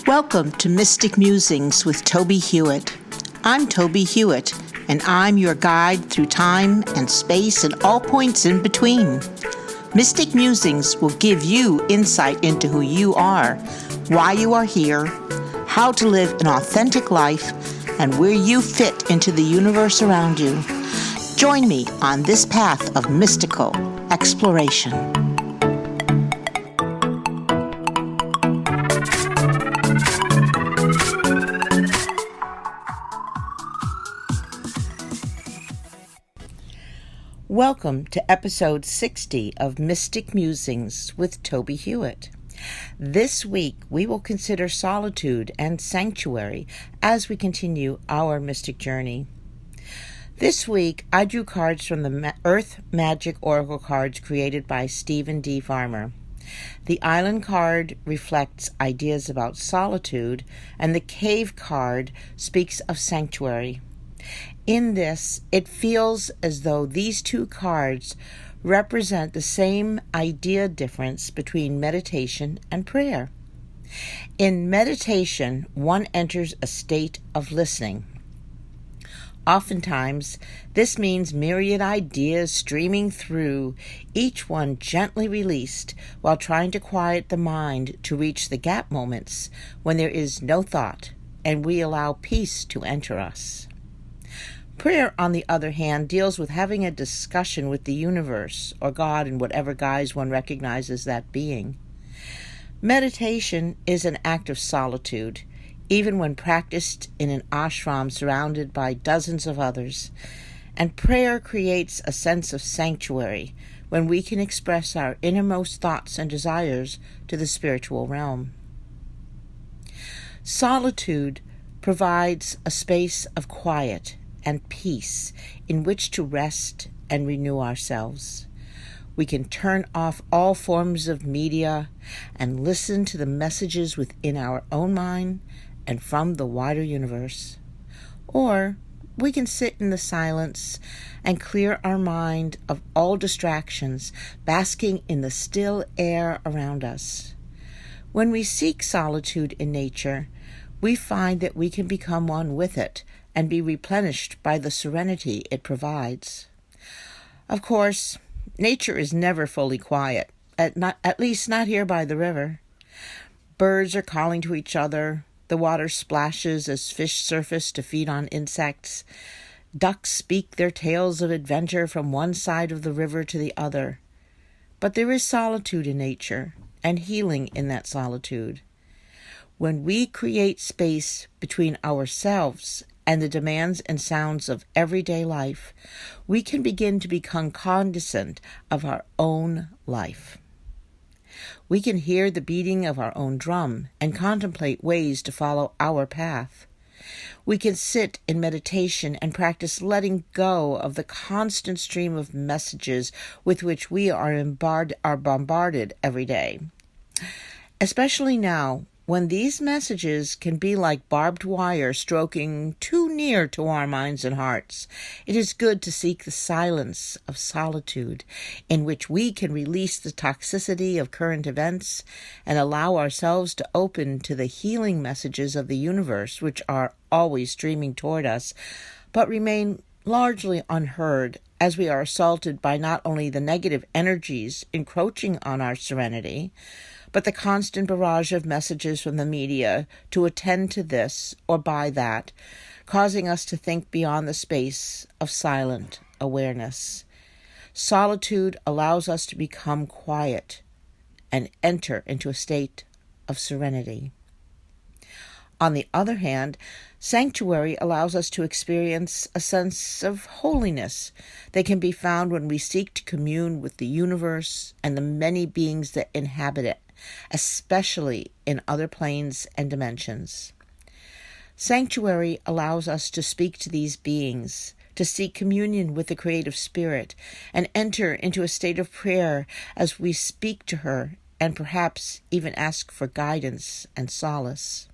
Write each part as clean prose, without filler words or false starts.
Welcome to Mystic Musings with Tobie Hewitt. I'm Tobie Hewitt, and I'm your guide through time and space and all points in between. Mystic Musings will give you insight into who you are, why you are here, how to live an authentic life, and where you fit into the universe around you. Join me on this path of mystical exploration. Welcome to episode 60 of Mystic Musings with Tobie Hewitt. This week, we will consider solitude and sanctuary as we continue our mystic journey. This week, I drew cards from the Earth Magic Oracle cards created by Stephen D. Farmer. The Island card reflects ideas about solitude, and the Cave card speaks of sanctuary. In this, it feels as though these two cards represent the same idea difference between meditation and prayer. In meditation, one enters a state of listening. Oftentimes, this means myriad ideas streaming through, each one gently released, while trying to quiet the mind to reach the gap moments when there is no thought and we allow peace to enter us. Prayer, on the other hand, deals with having a discussion with the universe, or God in whatever guise one recognizes that being. Meditation is an act of solitude, even when practiced in an ashram surrounded by dozens of others, and prayer creates a sense of sanctuary when we can express our innermost thoughts and desires to the spiritual realm. Solitude provides a space of quiet and peace in which to rest and renew ourselves. We can turn off all forms of media and listen to the messages within our own mind and from the wider universe. Or we can sit in the silence and clear our mind of all distractions, basking in the still air around us. When we seek solitude in nature, we find that we can become one with it and be replenished by the serenity it provides. Of course, nature is never fully quiet, at least not here by the river. Birds are calling to each other, the water splashes as fish surface to feed on insects, ducks speak their tales of adventure from one side of the river to the other. But there is solitude in nature, and healing in that solitude. When we create space between ourselves and the demands and sounds of everyday life, we can begin to become cognizant of our own life. We can hear the beating of our own drum and contemplate ways to follow our path. We can sit in meditation and practice letting go of the constant stream of messages with which we are bombarded every day. Especially now, when these messages can be like barbed wire stroking too near to our minds and hearts, it is good to seek the silence of solitude in which we can release the toxicity of current events and allow ourselves to open to the healing messages of the universe, which are always streaming toward us, but remain largely unheard as we are assaulted by not only the negative energies encroaching on our serenity, but the constant barrage of messages from the media to attend to this or by that, causing us to think beyond the space of silent awareness. Solitude allows us to become quiet and enter into a state of serenity. On the other hand, sanctuary allows us to experience a sense of holiness that can be found when we seek to commune with the universe and the many beings that inhabit it, especially in other planes and dimensions. Sanctuary allows us to speak to these beings, to seek communion with the creative spirit, and enter into a state of prayer as we speak to her and perhaps even ask for guidance and solace.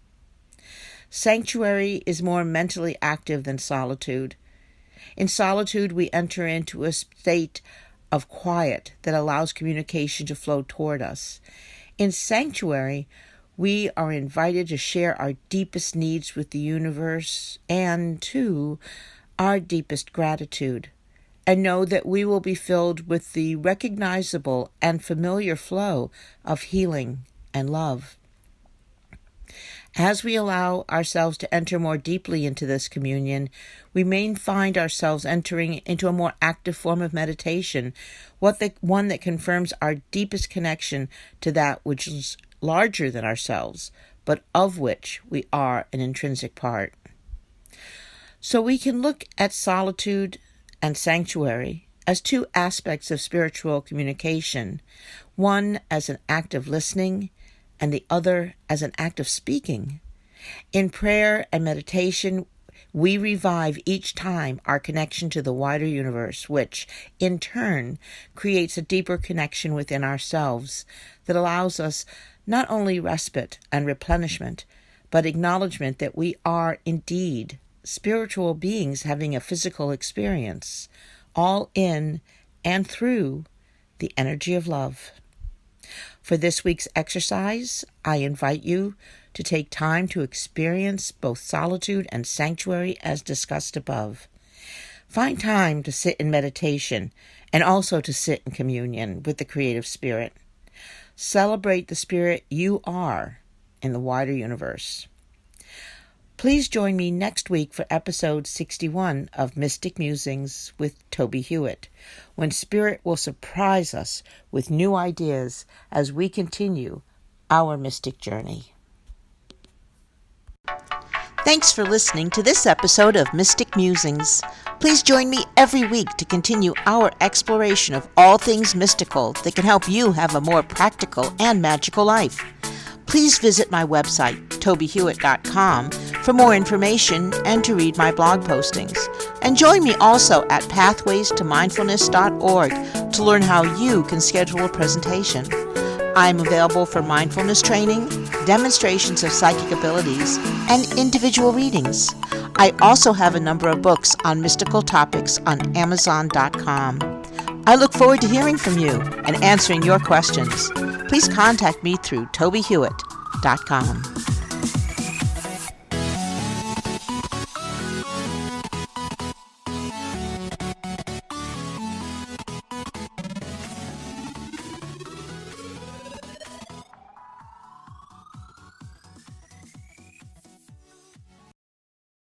Sanctuary is more mentally active than solitude. In solitude, we enter into a state of quiet that allows communication to flow toward us. In sanctuary, We are invited to share our deepest needs with the universe and, too, our deepest gratitude, and know that we will be filled with the recognizable and familiar flow of healing and love. As we allow ourselves to enter more deeply into this communion, we may find ourselves entering into a more active form of meditation, one that confirms our deepest connection to that which is larger than ourselves, but of which we are an intrinsic part. So we can look at solitude and sanctuary as two aspects of spiritual communication, one as an act of listening and the other as an act of speaking. In prayer and meditation, we revive each time our connection to the wider universe, which, in turn, creates a deeper connection within ourselves that allows us not only respite and replenishment, but acknowledgement that we are indeed spiritual beings having a physical experience, all in and through the energy of love. For this week's exercise, I invite you to take time to experience both solitude and sanctuary as discussed above. Find time to sit in meditation and also to sit in communion with the creative spirit. Celebrate the spirit you are in the wider universe. Please join me next week for episode 61 of Mystic Musings with Tobie Hewitt, when Spirit will surprise us with new ideas as we continue our mystic journey. Thanks for listening to this episode of Mystic Musings. Please join me every week to continue our exploration of all things mystical that can help you have a more practical and magical life. Please visit my website, tobiehewitt.com, for more information and to read my blog postings. And join me also at pathwaystomindfulness.org to learn how you can schedule a presentation. I'm available for mindfulness training, demonstrations of psychic abilities, and individual readings. I also have a number of books on mystical topics on Amazon.com. I look forward to hearing from you and answering your questions. Please contact me through tobiehewitt.com.